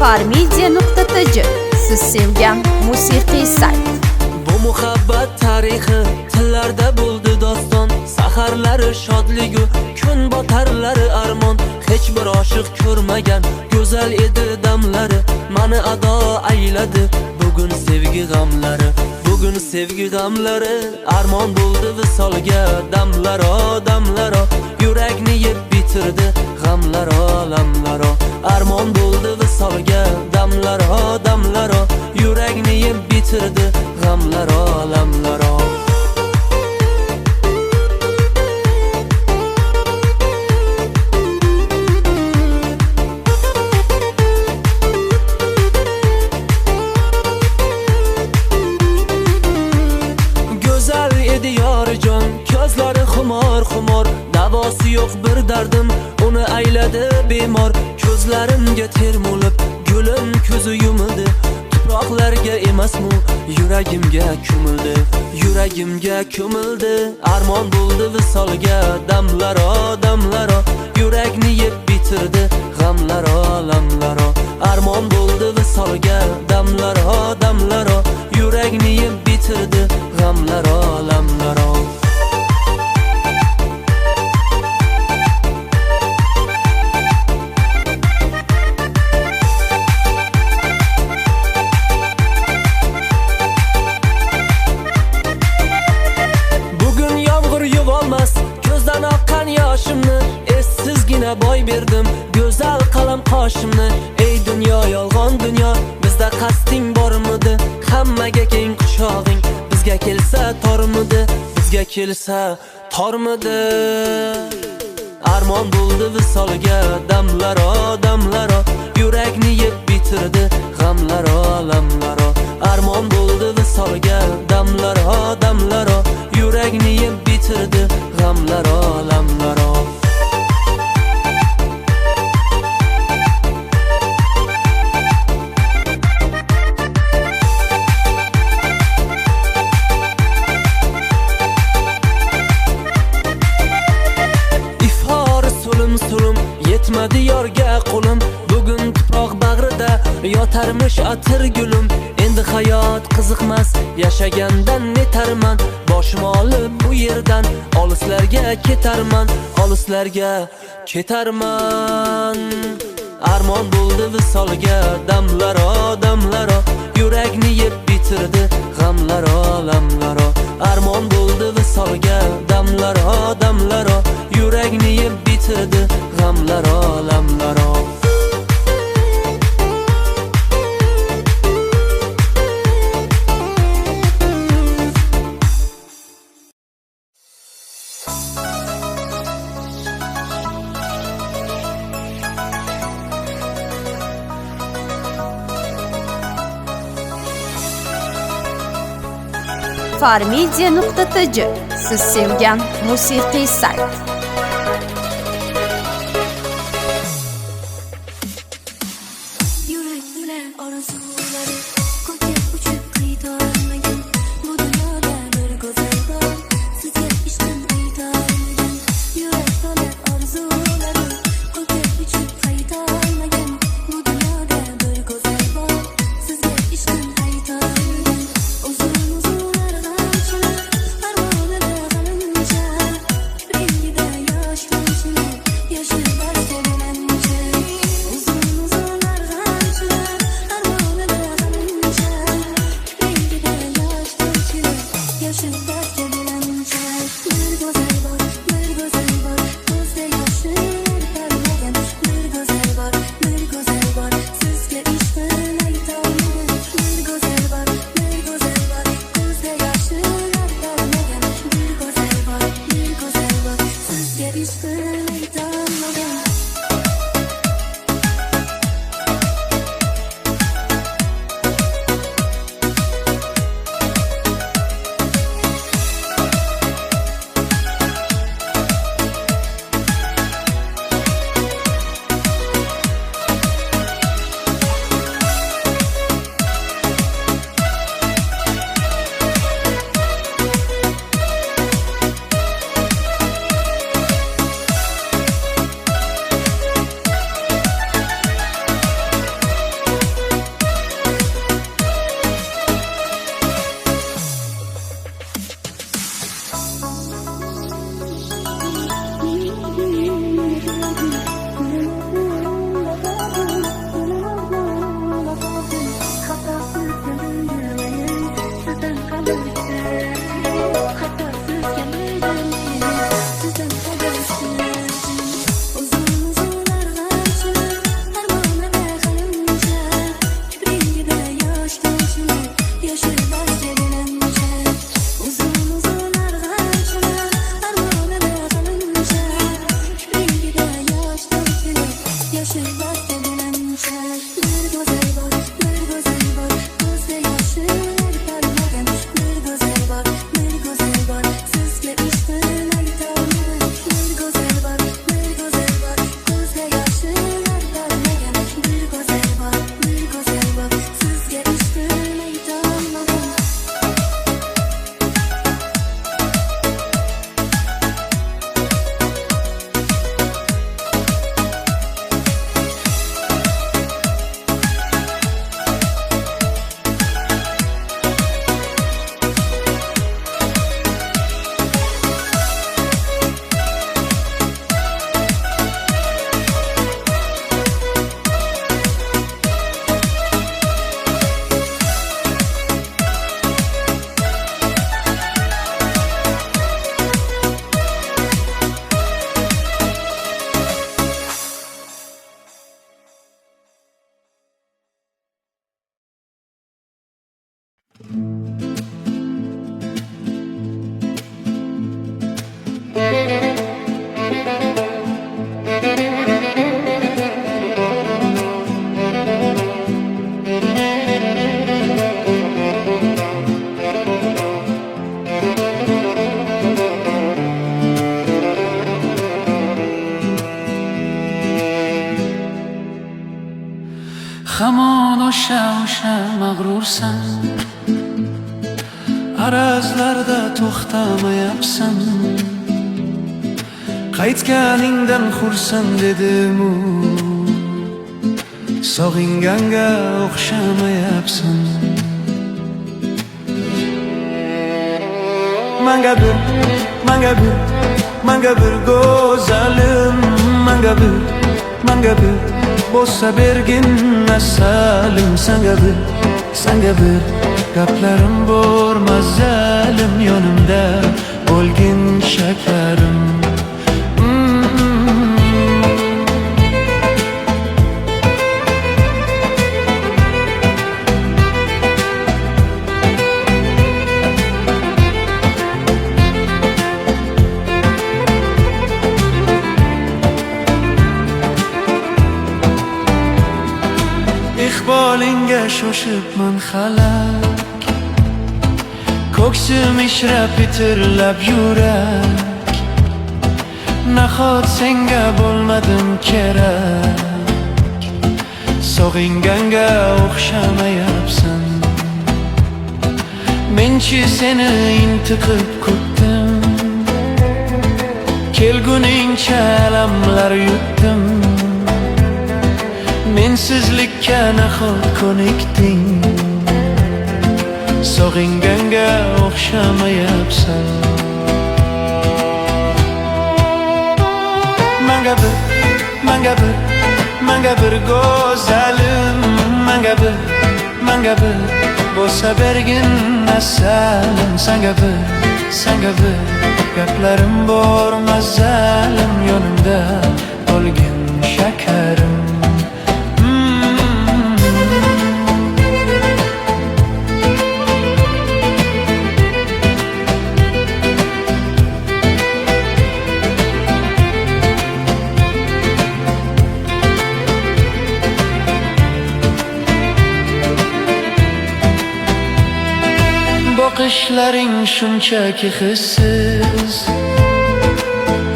farmedia.tj siz sevgan musiqiy sayt. Bu muhabbat tarixi tillarda bo'ldi doston, saharlari shodligu kun botarlari armon. Hech bir oshiq ko'rmagan go'zal edi damlari, mani ado ayladi bugun sevgi g'amlari. Bugun sevgi g'amlari armon bo'ldi visolga, damlaro damlaro yurakni yeb bitirdi g'amlaro lamlaro. Armon bo'ldi visolga, damlaro damlaro yurakni yeb bitirdi g'amlaro lamlaro. Go'zal edi yorjon, ko'zlari xumor xumor, davosi yo'q bir dardim uni ayladi bemor. Ko'zlarimga termulib gulim ko'zi yumildi, tuproqlarga emasmi yuragimga ko'mildi, yuragimga ko'mildi. Armon bo'ldi visolga, damlaro damlaro yurakni yeb bitirdi g'amlaro lamlaro. Armon bo'ldi visolga, damlaro damlaro yurakni yeb bitirdi g'amlaro lamlaro. Ko'zdan oqqan yoshimni essizgina boy berdim, go'zal qalam qoshimni. Ey dunyo, yolg'on dunyo, bizda qasding bormidi? Hammaga keng quchog'ing bizga kelsa tormidi? Bizga kelsa tormidi? Armon bo'ldi visolga, damlaro damlaro yurakni yeb bitirdi g'amlaro lamlaro. Armon bo'ldi visolga, damlaro damlaro yurakni yeb bitirdi g'amlaro lamlaro. Ifori so'lim so'lim yetmadi yorga qo'lim, bugun tuproq bag'rida yotarmish atir gulim. Endi hayot qiziqmas, yashagandan netarman, boshim olib bu yerdan olislarga ketarman, olislarga ketarman. Armon bo'ldi visolga, damlaro damlaro yurakni yeb bitirdi g'amlaro lamlaro. Armon bo'ldi visolga, damlaro damlaro yurakni yeb bitirdi g'amlaro lamlaro. farmedia.tj siz sevgan musiqiy sayt. Uzun uzun arg'amchilar armonini g'alincha arazlarda to'xtamayapsan. Qaytganingdan xursand edim u, sog'inganga o'xshamayapsan. Manga bir go'zalim, manga bir bo'lsa bergin asalim. Sanga bir gaplarim bor mazalim, yonimda bo'lgin shakarim. Iqbolinga shoshibman xalak, ko'ksim ishrab bitirlab yurak. Nahot senga bo'lmadim kerak, sog'inganga o'xshamayapsan. Menchi seni intiqib kutdim, kelguningcha alamlar yutdim. Mensizlikka nahot ko'nikding, sog'inganga o'xshamayapsan. Manga bir go'zalim, manga bir bo'lsa bergin asalim. Sanga bir gaplarim bor mazalim, yonimda bo'lgin shakarim. Boqishlaring shunchaki hissiz,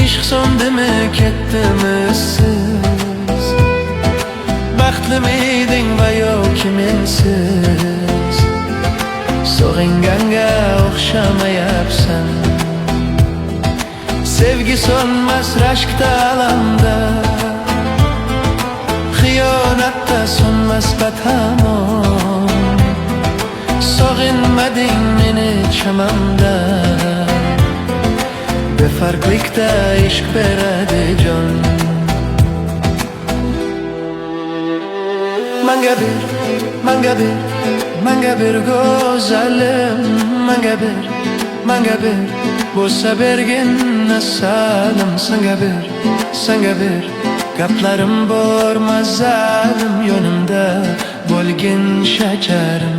ishq so'ndimi ketdimi siz? Baxtli eding va yoki mensiz, sog'inganga o'xshamayapsan. Sevgi so'nmas rashkda alamda, xiyonatda so'nmas batamon. Sog'inmading meni chamamda, befarqlikda ishq beradi jon. Manga bir go'zalim, manga bir bo'lsa bergin asalim. Sanga bir gaplarim bor mazalim, yonimda bo'lgin shakarim.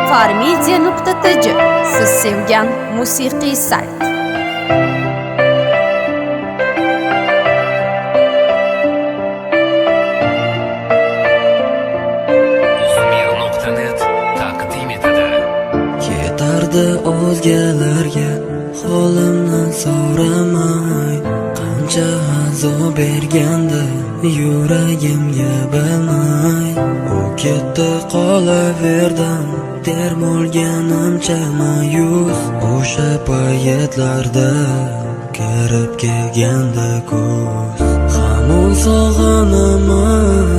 Farmedia.tj siz sevgan musiqiy sayt. Uzmir.net taqdim etadi. Ketardi o'zgalarga holimni so'ramay, qancha azob bergandi yuragimga bilmay. U ketdi qolaverdim der bo'lganimcha mayus. O'sha paytlarda kirib kelgandi ko'z, hamon sog'inaman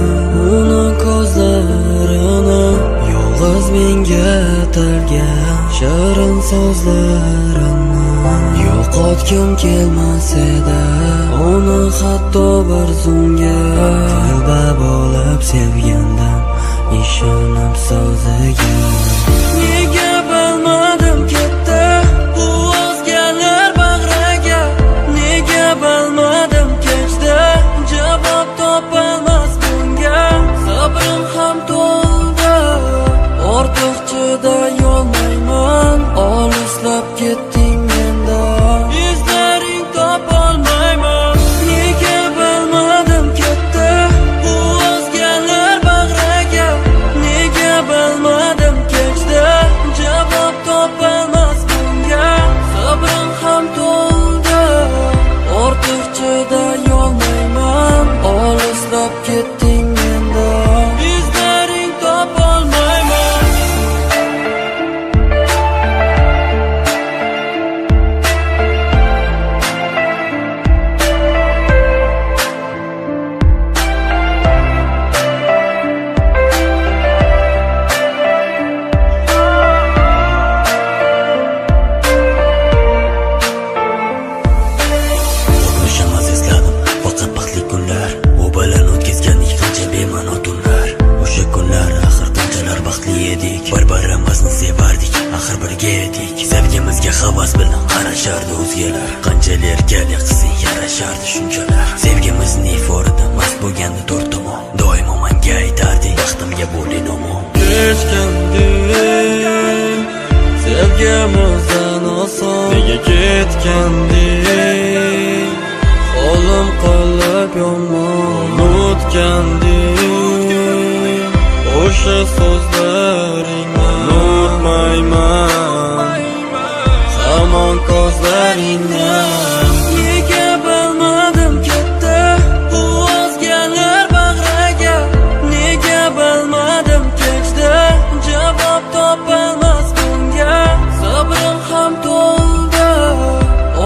uni ko'zlarini. Yolg'iz menga atalgan shirin so'zlarini yo'qotgim kelmas edi uni, hatto bir zumga. Qalba bo'lib sevgandim, ishonib so'ziga. Nega bilmadim ketdi bu o'zgalar bag'riga, nega bilmadim kechdi javob topolmas bunga. Sabrim ham to'ldi, ortiq chidayolmayman, olislab ketding mendan, izlaring topolmayman. Nega bilmadim ketdi bu o'zgalar bag'riga, nega bilmadim kechdi Senga havas bilan qarashardi o'zgalar. Qanchalargalik qizing yarashardi shunchalar. Sevgimizning iforida mast bo'lganda to'rt tomon. Doimo menga aytarding baxtimga bo'ling omon. Kechganding sevgimizdan oson. Nega ketganding qo'lim qolib yomon. Unutganding o'sha so'zlaringni unutmayman hamon ko'zlaringni. Nega bilmadim ketdi u o'zgalar bag'riga. Nega bilmadim kechdi javob topolmas bunga. Sabrim ham to'ldi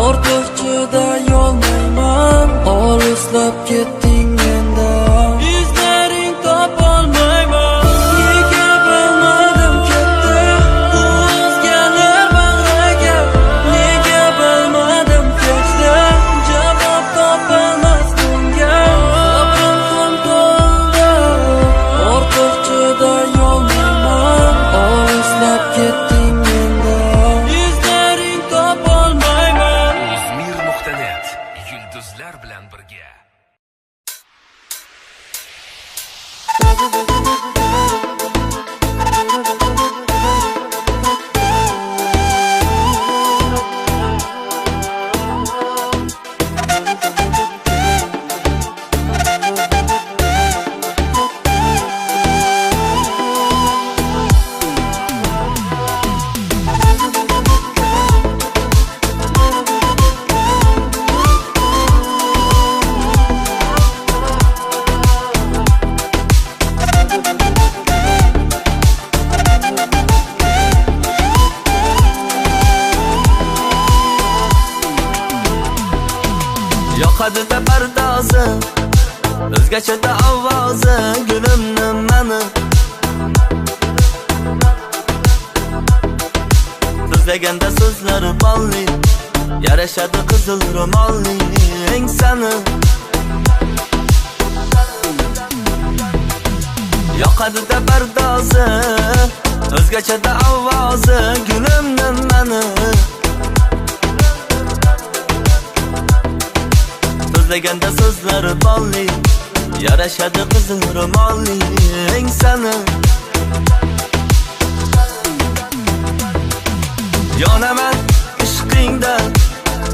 ortiq chidayolmayman. Olislab ketding mendan izlaring topolmayman. Nega bilmadim ketdi u o'zgalar bag'riga. Nega bilmadim kechdi javob topolmas bunga. Sabrim ham to'ldi ortiq chidayolmayman. Olislab ketding mendan izlaring topolmayman. Uzmir.net yulduzlar bilan birga. Yoqadi-da pardozi, o'zgacha-da ovozi gulimni mani. So'zlaganda so'zlari bolli, yarashadi qizil ro'molling sani. Yoqadi-da pardozi, o'zgacha-da ovozi gulimni mani. So'zlaganda so'zlari bolli, yarashadi qizil ro'molling sani. Yonaman ishqingda,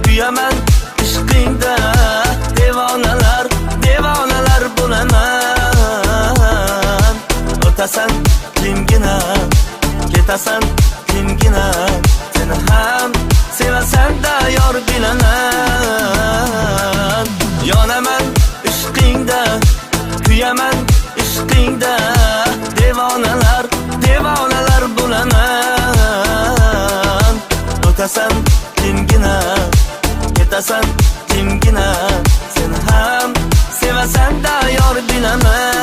kuyaman ishqingda. Devonalar, devonalar bo'laman. O'tasan kimgina, ketasan kimgina. Seni ham sevasan-da yor bilaman. Yonaman ishqingda, kuyaman ishqingda. Devonalar, devonalar bo'laman. O'tasan kimgina, ketasan kimgina. Seni ham sevasan-da yor bilaman.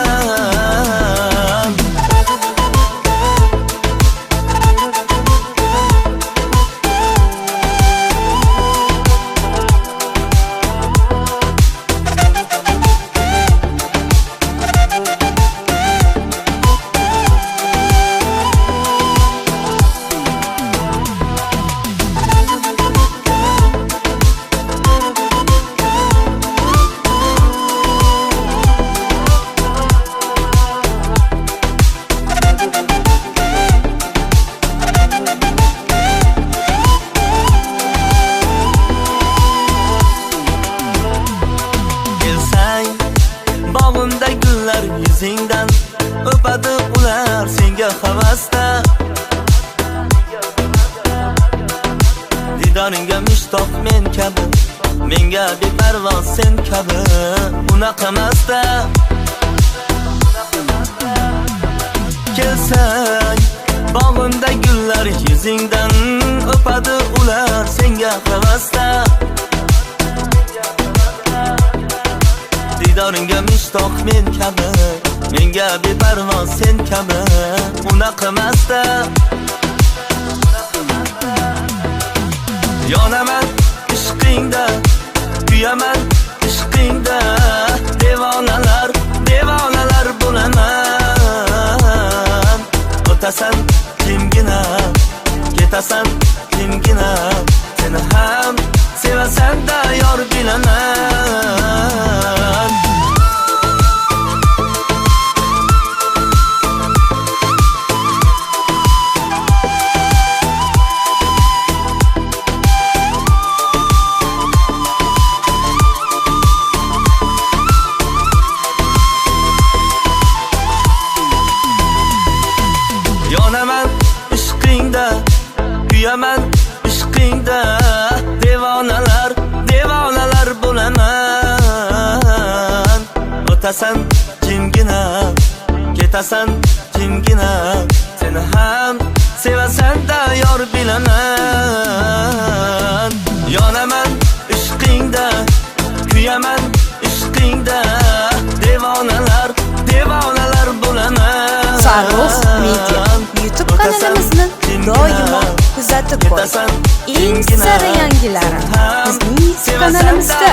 Yuzingdan o'padi ular senga havasda. Didoringga mushtoq men kabi, menga beparvo sen kabi. Unaqa emasda kelsang bog'imda gullar yuzingdan o'padi ular senga havasda. Didoringga mushtoq men kabi, menga beparvo sen kabi. Unaqa emasda yonaman ishqingda, kuyaman ishqingda. Devonalar, devonalar bo'laman. O'tasan kimgina, ketasan kimgina. sevasan-da yor bilaman. Yonaman ishqingda, kuyaman ishqingda, devonalar, devonalar bo'laman. O'tasan jimgina, ketasan jimgina, seni ham sevasan-da yor bilaman. Yonaman ishqingda, kuyaman ishqingda, devonalar, devonalar bo'laman. Farruh Media YouTube kanalimizni doimo kuzatib boring. Eng sara yangilari bizning YouTube kanalimizda.